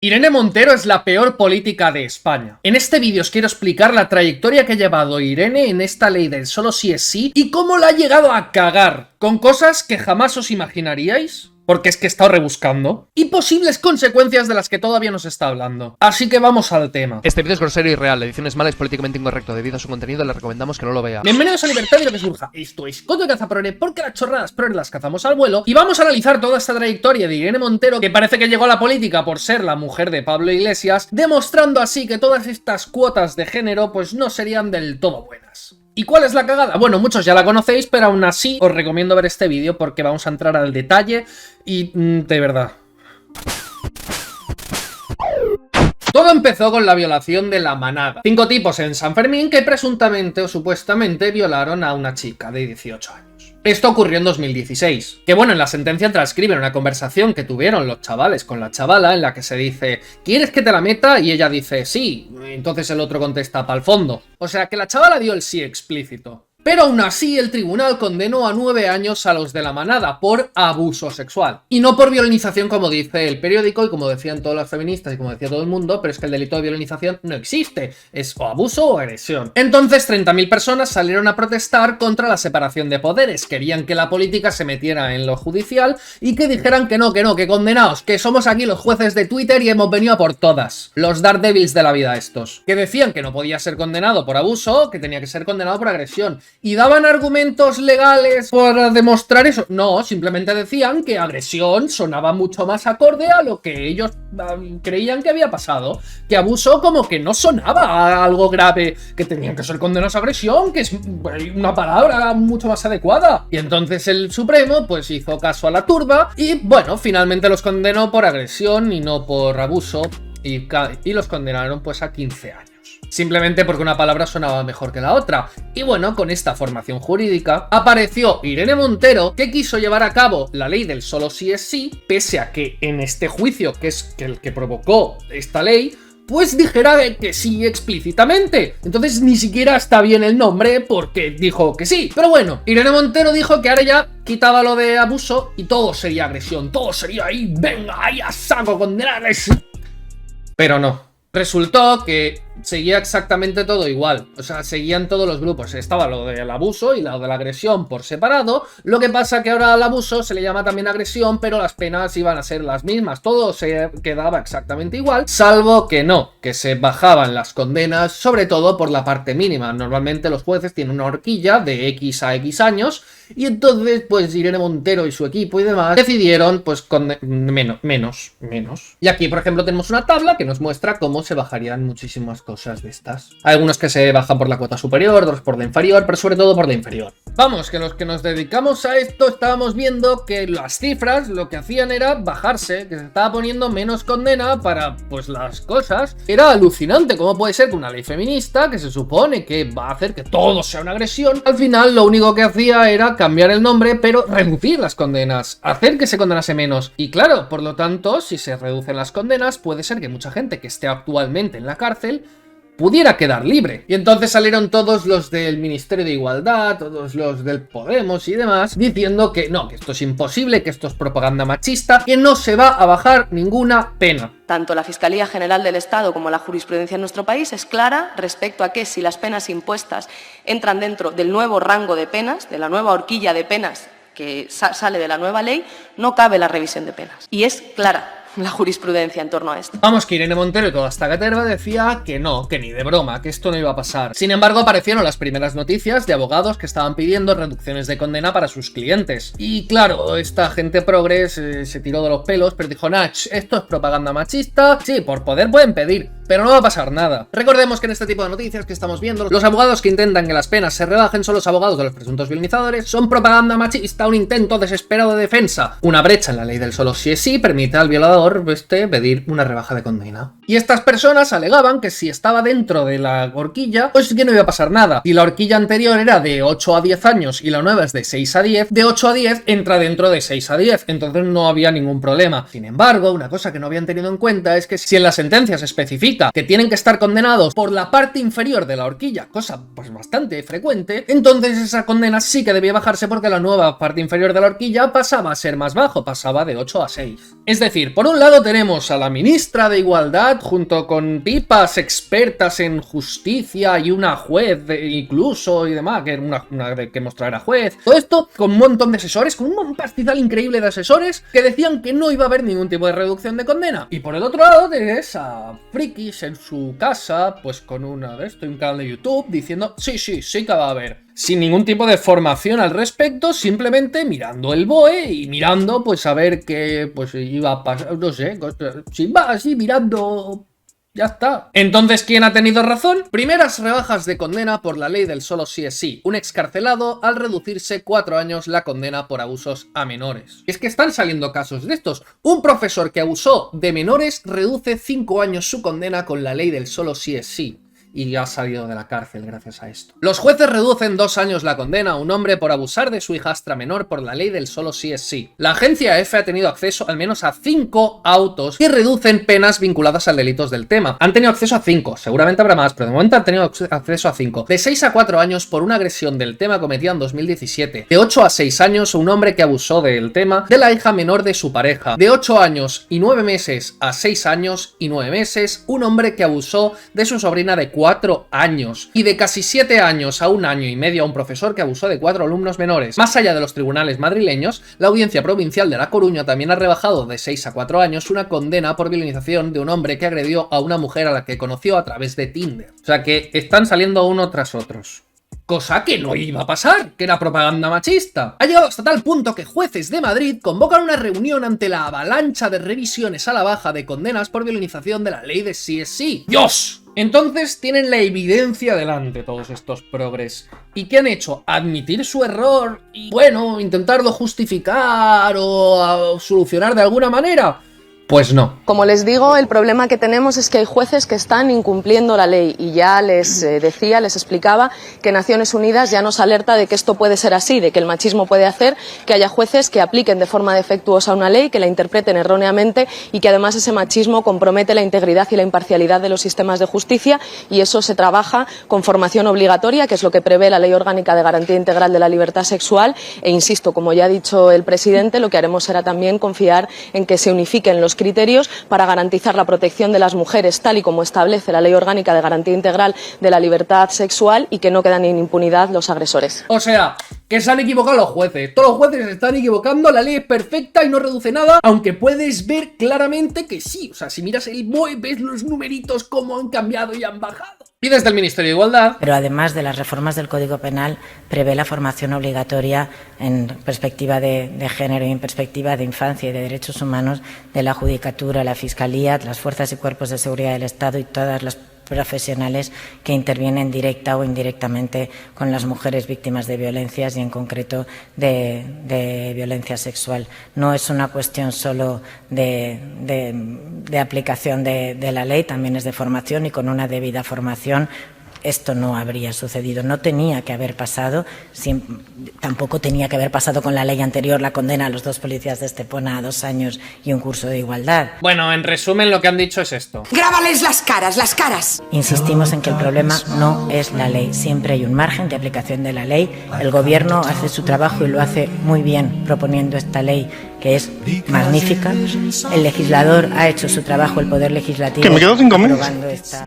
Irene Montero es la peor política de España. En este vídeo os quiero explicar la trayectoria que ha llevado Irene en esta ley del solo sí es sí y cómo la ha llegado a cagar con cosas que jamás os imaginaríais, porque es que he estado rebuscando, y posibles consecuencias de las que todavía nos está hablando. Así que vamos al tema. Este vídeo es grosero y real, la edición es mala y es políticamente incorrecto. Debido a su contenido le recomendamos que no lo vea. Bienvenidos a Libertad y lo que surja. Esto es Coto de Caza Prore, porque las chorradas prore las cazamos al vuelo. Y vamos a analizar toda esta trayectoria de Irene Montero, que parece que llegó a la política por ser la mujer de Pablo Iglesias, demostrando así que todas estas cuotas de género pues no serían del todo buenas. ¿Y cuál es la cagada? Bueno, muchos ya la conocéis, pero aún así os recomiendo ver este vídeo porque vamos a entrar al detalle y de verdad. Todo empezó con la violación de La Manada. 5 tipos en San Fermín que presuntamente o supuestamente violaron a una chica de 18 años. Esto ocurrió en 2016. Que bueno, en la sentencia transcriben una conversación que tuvieron los chavales con la chavala en la que se dice ¿quieres que te la meta? Y ella dice sí. Entonces el otro contesta pa'l fondo. O sea que la chavala dio el sí explícito. Pero aún así el tribunal condenó a 9 años a los de La Manada por abuso sexual. Y no por violinización como dice el periódico y como decían todas las feministas y como decía todo el mundo, pero es que el delito de violinización no existe. Es o abuso o agresión. Entonces 30.000 personas salieron a protestar contra la separación de poderes. Querían que la política se metiera en lo judicial y que dijeran que no, que condenaos, que somos aquí los jueces de Twitter y hemos venido a por todas. Los Daredevils de la vida estos. Que decían que no podía ser condenado por abuso, que tenía que ser condenado por agresión. ¿Y daban argumentos legales para demostrar eso? No, simplemente decían que agresión sonaba mucho más acorde a lo que ellos creían que había pasado. Que abuso como que no sonaba a algo grave, que tenían que ser condenados a agresión, que es una palabra mucho más adecuada. Y entonces el Supremo pues hizo caso a la turba y bueno, finalmente los condenó por agresión y no por abuso y los condenaron pues a 15 años. Simplemente porque una palabra sonaba mejor que la otra. Y bueno, con esta formación jurídica apareció Irene Montero, que quiso llevar a cabo la ley del solo sí es sí, pese a que en este juicio, que es el que provocó esta ley, pues dijera que sí explícitamente. Entonces ni siquiera está bien el nombre porque dijo que sí. Pero bueno, Irene Montero dijo que ahora ya quitaba lo de abuso y todo sería agresión. Todo sería ahí, venga, ahí a saco, condenarles. Pero no. Resultó que seguía exactamente todo igual, o sea, seguían todos los grupos, estaba lo del abuso y lo de la agresión por separado, lo que pasa que ahora al abuso se le llama también agresión, pero las penas iban a ser las mismas, todo se quedaba exactamente igual, salvo que no, que se bajaban las condenas, sobre todo por la parte mínima. Normalmente los jueces tienen una horquilla de X a X años, y entonces pues Irene Montero y su equipo y demás decidieron pues con menos. Y aquí por ejemplo tenemos una tabla que nos muestra cómo se bajarían muchísimas cosas de estas. Hay algunos que se bajan por la cuota superior, otros por la inferior, pero sobre todo por la inferior. Vamos, que los que nos dedicamos a esto estábamos viendo que las cifras lo que hacían era bajarse, que se estaba poniendo menos condena para pues las cosas. Era alucinante cómo puede ser que una ley feminista que se supone que va a hacer que todo sea una agresión, al final lo único que hacía era cambiar el nombre pero reducir las condenas, hacer que se condenase menos. Y claro, por lo tanto, si se reducen las condenas puede ser que mucha gente que esté actualmente en la cárcel pudiera quedar libre. Y entonces salieron todos los del Ministerio de Igualdad, todos los del Podemos y demás, diciendo que no, que esto es imposible, que esto es propaganda machista, que no se va a bajar ninguna pena. Tanto la Fiscalía General del Estado como la jurisprudencia en nuestro país es clara respecto a que si las penas impuestas entran dentro del nuevo rango de penas, de la nueva horquilla de penas que sale de la nueva ley, no cabe la revisión de penas. Y es clara la jurisprudencia en torno a esto. Vamos, que Irene Montero y toda esta caterva decía que no, que ni de broma, que esto no iba a pasar. Sin embargo, aparecieron las primeras noticias de abogados que estaban pidiendo reducciones de condena para sus clientes. Y claro, esta gente progres se tiró de los pelos, pero dijo, Nach, esto es propaganda machista, sí, por poder pueden pedir, pero no va a pasar nada. Recordemos que en este tipo de noticias que estamos viendo, los abogados que intentan que las penas se rebajen son los abogados de los presuntos violinizadores, son propaganda machista, un intento desesperado de defensa. Una brecha en la ley del solo sí es sí permite al violador pedir una rebaja de condena. Y estas personas alegaban que si estaba dentro de la horquilla, pues que no iba a pasar nada. Y la horquilla anterior era de 8 a 10 años y la nueva es de 6 a 10, de 8 a 10 entra dentro de 6 a 10, entonces no había ningún problema. Sin embargo, una cosa que no habían tenido en cuenta es que si en las sentencias especifica significa que tienen que estar condenados por la parte inferior de la horquilla, cosa pues bastante frecuente, entonces esa condena sí que debía bajarse porque la nueva parte inferior de la horquilla pasaba a ser más bajo, pasaba de 8 a 6. Es decir, por un lado tenemos a la ministra de Igualdad junto con tipas expertas en justicia y una juez incluso y demás, que era una que mostrar a juez, todo esto con un montón de asesores, con un pastizal increíble de asesores que decían que no iba a haber ningún tipo de reducción de condena. Y por el otro lado tenés a frikis en su casa, pues con un canal de YouTube diciendo sí que va a haber, sin ningún tipo de formación al respecto, simplemente mirando el BOE y mirando pues a ver qué pues iba a pasar, no sé, si va así mirando. Ya está. Entonces, ¿quién ha tenido razón? Primeras rebajas de condena por la ley del solo sí es sí. Un excarcelado al reducirse 4 años la condena por abusos a menores. Es que están saliendo casos de estos. Un profesor que abusó de menores reduce 5 años su condena con la ley del solo sí es sí. Y ha salido de la cárcel gracias a esto. Los jueces reducen 2 años la condena a un hombre por abusar de su hijastra menor por la ley del solo sí es sí. La agencia F ha tenido acceso al menos a 5 autos que reducen penas vinculadas a delitos del tema. Han tenido acceso a 5, seguramente habrá más, pero de momento han tenido acceso a 5. De 6 a 4 años por una agresión del tema cometida en 2017. De 8 a 6 años un hombre que abusó del tema de la hija menor de su pareja. De 8 años y 9 meses a 6 años y 9 meses un hombre que abusó de su sobrina de 4 años y de casi 7 años a 1 año y medio a un profesor que abusó de 4 alumnos menores. Más allá de los tribunales madrileños, la Audiencia Provincial de La Coruña también ha rebajado de 6 a 4 años una condena por violentación de un hombre que agredió a una mujer a la que conoció a través de Tinder. O sea que están saliendo uno tras otros. Cosa que no iba a pasar, que era propaganda machista. Ha llegado hasta tal punto que jueces de Madrid convocan una reunión ante la avalancha de revisiones a la baja de condenas por violentación de la ley de sí es sí. ¡Dios! Entonces tienen la evidencia delante todos estos progres. ¿Y qué han hecho? Admitir su error y, bueno, intentarlo justificar o solucionar de alguna manera. Pues no. Como les digo, el problema que tenemos es que hay jueces que están incumpliendo la ley y ya les les explicaba que Naciones Unidas ya nos alerta de que esto puede ser así, de que el machismo puede hacer que haya jueces que apliquen de forma defectuosa una ley, que la interpreten erróneamente y que además ese machismo compromete la integridad y la imparcialidad de los sistemas de justicia y eso se trabaja con formación obligatoria, que es lo que prevé la Ley Orgánica de Garantía Integral de la Libertad Sexual e insisto, como ya ha dicho el presidente, lo que haremos será también confiar en que se unifiquen los criterios para garantizar la protección de las mujeres tal y como establece la Ley Orgánica de Garantía Integral de la Libertad Sexual y que no quedan en impunidad los agresores. O sea, que se han equivocado los jueces. Todos los jueces se están equivocando, la ley es perfecta y no reduce nada, aunque puedes ver claramente que sí. O sea, si miras el BOE ves los numeritos cómo han cambiado y han bajado. Y desde el Ministerio de Igualdad. Pero además de las reformas del Código Penal, prevé la formación obligatoria en perspectiva de género y en perspectiva de infancia y de derechos humanos de la Judicatura, la Fiscalía, las fuerzas y cuerpos de seguridad del Estado y todas las profesionales que intervienen directa o indirectamente con las mujeres víctimas de violencias y en concreto de violencia sexual. No es una cuestión solo de aplicación de la ley, también es de formación y con una debida formación esto no habría sucedido, no tenía que haber pasado, tampoco tenía que haber pasado con la ley anterior la condena a los 2 policías de Estepona a 2 años y un curso de igualdad. Bueno, en resumen lo que han dicho es esto. ¡Grábales las caras, las caras! Insistimos en que el problema no es la ley, siempre hay un margen de aplicación de la ley, el gobierno hace su trabajo y lo hace muy bien proponiendo esta ley que es magnífica, el legislador ha hecho su trabajo, el poder legislativo que me quedo 5 minutos.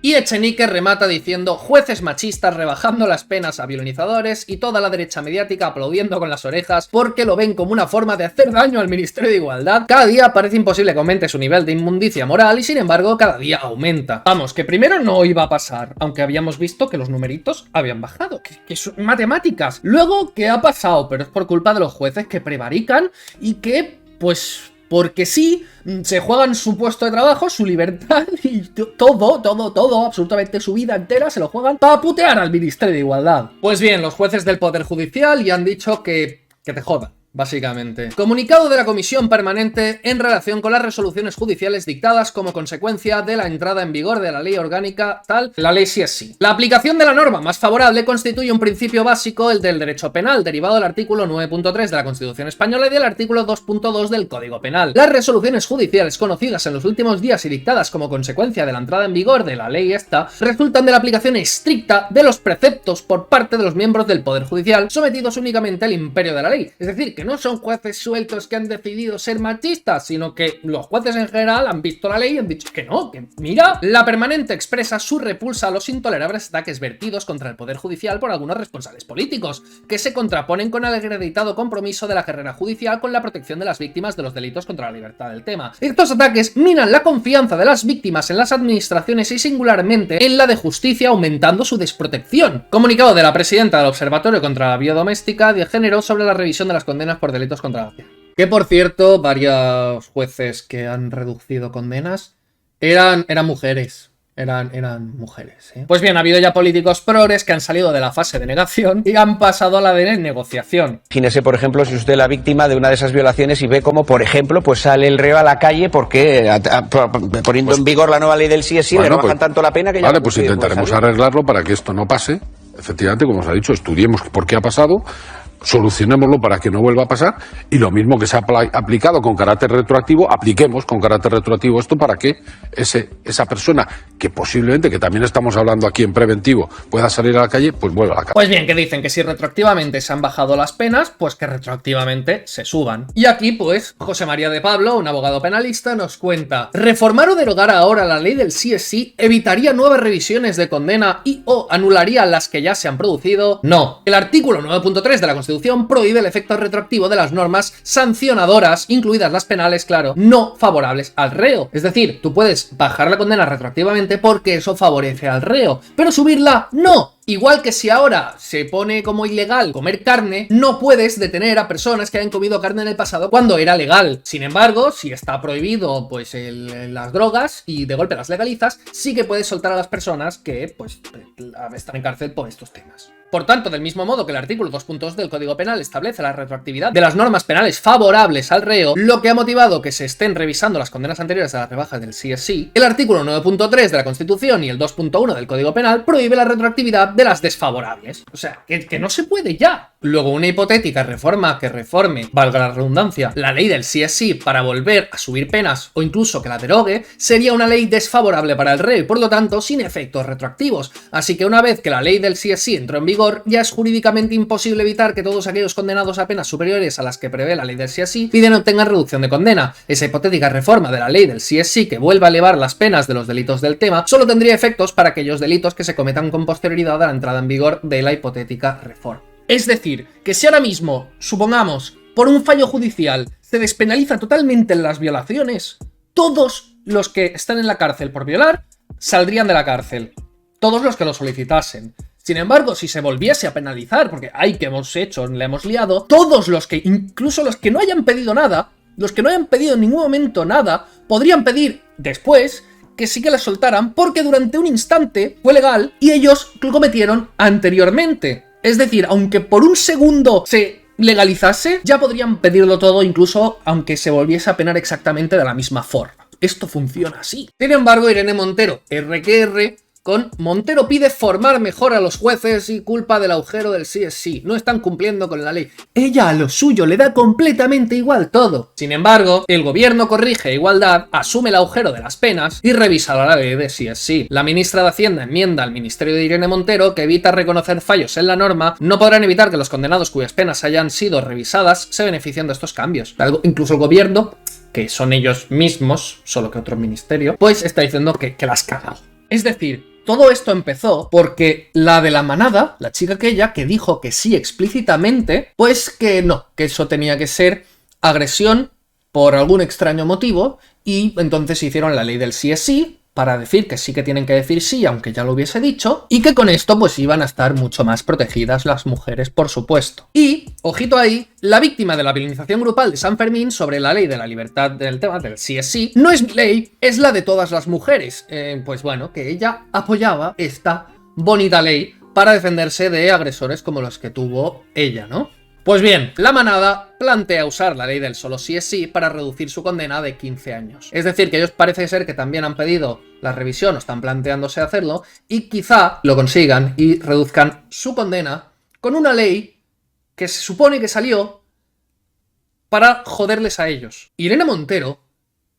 Y Echenique remata diciendo jueces machistas rebajando las penas a violentadores y toda la derecha mediática aplaudiendo con las orejas porque lo ven como una forma de hacer daño al Ministerio de Igualdad. Cada día parece imposible que aumente su nivel de inmundicia moral y sin embargo cada día aumenta. Vamos, que primero no iba a pasar, aunque habíamos visto que los numeritos habían bajado, que son matemáticas. Luego, ¿qué ha pasado? Pero es por culpa de los jueces que prevarican y que pues porque sí, se juegan su puesto de trabajo, su libertad y todo, absolutamente su vida entera se lo juegan para putear al Ministerio de Igualdad. Pues bien, los jueces del Poder Judicial ya han dicho que te jodan. básicamente. Comunicado de la Comisión Permanente en relación con las resoluciones judiciales dictadas como consecuencia de la entrada en vigor de la ley orgánica tal, la ley CSI. La aplicación de la norma más favorable constituye un principio básico, el del derecho penal, derivado del artículo 9.3 de la Constitución Española y del artículo 2.2 del Código Penal. Las resoluciones judiciales conocidas en los últimos días y dictadas como consecuencia de la entrada en vigor de la ley esta, resultan de la aplicación estricta de los preceptos por parte de los miembros del Poder Judicial, sometidos únicamente al imperio de la ley. Es decir, que no son jueces sueltos que han decidido ser machistas, sino que los jueces en general han visto la ley y han dicho que no, que mira. La Permanente expresa su repulsa a los intolerables ataques vertidos contra el Poder Judicial por algunos responsables políticos, que se contraponen con el acreditado compromiso de la carrera judicial con la protección de las víctimas de los delitos contra la libertad del tema. Estos ataques minan la confianza de las víctimas en las administraciones y singularmente en la de justicia, aumentando su desprotección. Comunicado de la presidenta del Observatorio contra la Biodoméstica de Género sobre la revisión de las condenas por delitos contra la vida. Que por cierto, varios jueces que han reducido condenas eran mujeres. Eran mujeres, ¿eh? Pues bien, ha habido ya políticos progres que han salido de la fase de negación y han pasado a la de negociación. Imagínese, por ejemplo, si usted es la víctima de una de esas violaciones y ve cómo, por ejemplo, pues sale el reo a la calle porque poniendo en vigor la nueva ley del CSI le rebajan tanto la pena que ya... Vale, pues intentaremos arreglarlo para que esto no pase. Efectivamente, como os ha dicho, estudiemos por qué ha pasado, solucionémoslo para que no vuelva a pasar, y lo mismo que se ha aplicado con carácter retroactivo, apliquemos con carácter retroactivo esto para que esa persona que posiblemente, que también estamos hablando aquí en preventivo, pueda salir a la calle, pues vuelva a la calle. Pues bien, que dicen que si retroactivamente se han bajado las penas, pues que retroactivamente se suban. Y aquí, pues, José María de Pablo, un abogado penalista, nos cuenta: reformar o derogar ahora la ley del CSI evitaría nuevas revisiones de condena y o anularía las que ya se han producido. No. El artículo 9.3 de la Constitución prohíbe el efecto retroactivo de las normas sancionadoras, incluidas las penales, claro, no favorables al reo. Es decir, tú puedes bajar la condena retroactivamente porque eso favorece al reo, pero subirla no. Igual que si ahora se pone como ilegal comer carne, no puedes detener a personas que hayan comido carne en el pasado cuando era legal. Sin embargo, si está prohibido pues las drogas y de golpe las legalizas, sí que puedes soltar a las personas que pues están en cárcel por estos temas. Por tanto, del mismo modo que el artículo 2.2 del Código Penal establece la retroactividad de las normas penales favorables al reo, lo que ha motivado que se estén revisando las condenas anteriores a las rebajas del CSI, el artículo 9.3 de la Constitución y el 2.1 del Código Penal prohíbe la retroactividad de las desfavorables. O sea, que no se puede ya. Luego, una hipotética reforma que reforme, valga la redundancia, la ley del CSI para volver a subir penas o incluso que la derogue, sería una ley desfavorable para el reo y por lo tanto sin efectos retroactivos. Así que una vez que la ley del CSI entró en vigor, ya es jurídicamente imposible evitar que todos aquellos condenados a penas superiores a las que prevé la ley del CSI piden o obtengan reducción de condena. Esa hipotética reforma de la ley del CSI que vuelva a elevar las penas de los delitos del tema solo tendría efectos para aquellos delitos que se cometan con posterioridad a la entrada en vigor de la hipotética reforma. Es decir, que si ahora mismo, supongamos, por un fallo judicial se despenaliza totalmente las violaciones, todos los que están en la cárcel por violar saldrían de la cárcel. Todos los que lo solicitasen. Sin embargo, si se volviese a penalizar, porque hay que hemos hecho, le hemos liado, todos los que, incluso los que no hayan pedido nada, los que no hayan pedido en ningún momento nada, podrían pedir después que sí que les soltaran porque durante un instante fue legal y ellos lo cometieron anteriormente. Es decir, aunque por un segundo se legalizase, ya podrían pedirlo todo, incluso aunque se volviese a penar exactamente de la misma forma. Esto funciona así. Sin embargo, Irene Montero, RQR, con Montero pide formar mejor a los jueces y culpa del agujero del CSI. No están cumpliendo con la ley. Ella a lo suyo le da completamente igual todo. Sin embargo, el gobierno corrige a igualdad, asume el agujero de las penas y revisa la ley de CSI. La ministra de Hacienda enmienda al ministerio de Irene Montero que evita reconocer fallos en la norma. No podrán evitar que los condenados cuyas penas hayan sido revisadas se beneficien de estos cambios. Incluso el gobierno, que son ellos mismos, solo que otro ministerio, pues está diciendo que las cagan. Es decir, todo esto empezó porque la de la manada, la chica aquella que dijo que sí explícitamente, pues que no, que eso tenía que ser agresión por algún extraño motivo y entonces hicieron la ley del sí es sí para decir que sí que tienen que decir sí, aunque ya lo hubiese dicho, y que con esto pues iban a estar mucho más protegidas las mujeres, por supuesto. Y, ojito ahí, la víctima de la violinización grupal de San Fermín sobre la ley de la libertad del tema del sí es sí, no es mi ley, es la de todas las mujeres. Pues bueno, que ella apoyaba esta bonita ley para defenderse de agresores como los que tuvo ella, ¿no? Pues bien, la manada plantea usar la ley del solo sí es sí para reducir su condena de 15 años. Es decir, que ellos parece ser que también han pedido la revisión o están planteándose hacerlo y quizá lo consigan y reduzcan su condena con una ley que se supone que salió para joderles a ellos. Irene Montero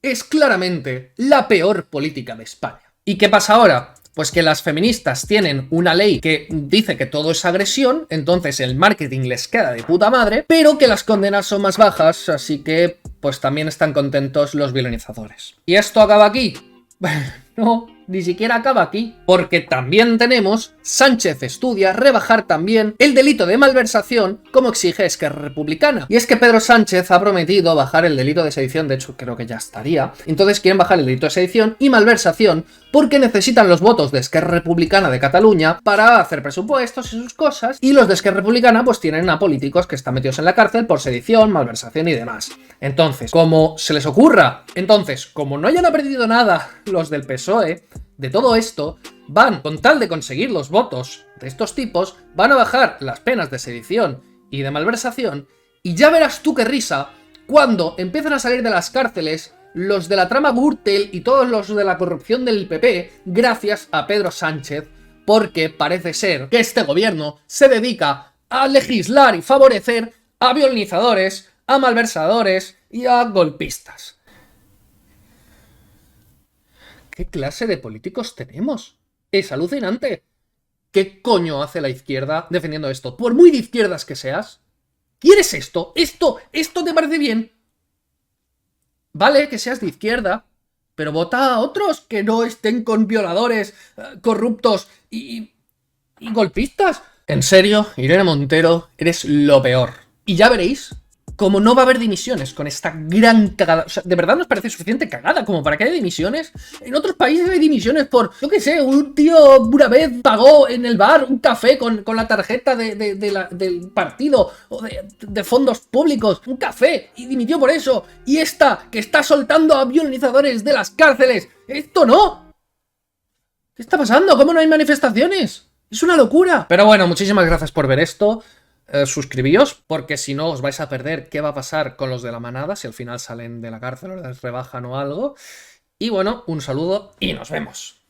es claramente la peor política de España. ¿Y qué pasa ahora? Pues que las feministas tienen una ley que dice que todo es agresión, entonces el marketing les queda de puta madre, pero que las condenas son más bajas, así que pues también están contentos los violonizadores. ¿Y esto acaba aquí? No, ni siquiera acaba aquí, porque también tenemos Sánchez estudia rebajar también el delito de malversación como exige Esquerra Republicana. Y es que Pedro Sánchez ha prometido bajar el delito de sedición, de hecho creo que ya estaría, entonces quieren bajar el delito de sedición y malversación porque necesitan los votos de Esquerra Republicana de Cataluña para hacer presupuestos y sus cosas, y los de Esquerra Republicana pues tienen a políticos que están metidos en la cárcel por sedición, malversación y demás. Entonces, como se les ocurra, como no hayan aprendido nada los del PSOE de todo esto, van, con tal de conseguir los votos de estos tipos, van a bajar las penas de sedición y de malversación, y ya verás tú qué risa cuando empiezan a salir de las cárceles los de la trama Gürtel y todos los de la corrupción del PP gracias a Pedro Sánchez, porque parece ser que este gobierno se dedica a legislar y favorecer a violinizadores, a malversadores y a golpistas. ¿Qué clase de políticos tenemos? Es alucinante. ¿Qué coño hace la izquierda defendiendo esto? Por muy de izquierdas que seas, ¿quieres esto? ¿Esto te parece bien? Vale que seas de izquierda, pero vota a otros que no estén con violadores, corruptos y golpistas. En serio, Irene Montero, eres lo peor. Y ya veréis como no va a haber dimisiones con esta gran cagada. O sea, ¿de verdad nos parece suficiente cagada como para que haya dimisiones? En otros países hay dimisiones por, yo qué sé, un tío una vez pagó en el bar un café con la tarjeta del partido o de fondos públicos, un café, y dimitió por eso. Y esta, que está soltando a violinizadores de las cárceles, ¡esto no! ¿Qué está pasando? ¿Cómo no hay manifestaciones? Es una locura. Pero bueno, muchísimas gracias por ver esto. Suscribíos, porque si no os vais a perder qué va a pasar con los de la manada, si al final salen de la cárcel o les rebajan o algo. Y bueno, un saludo y nos vemos.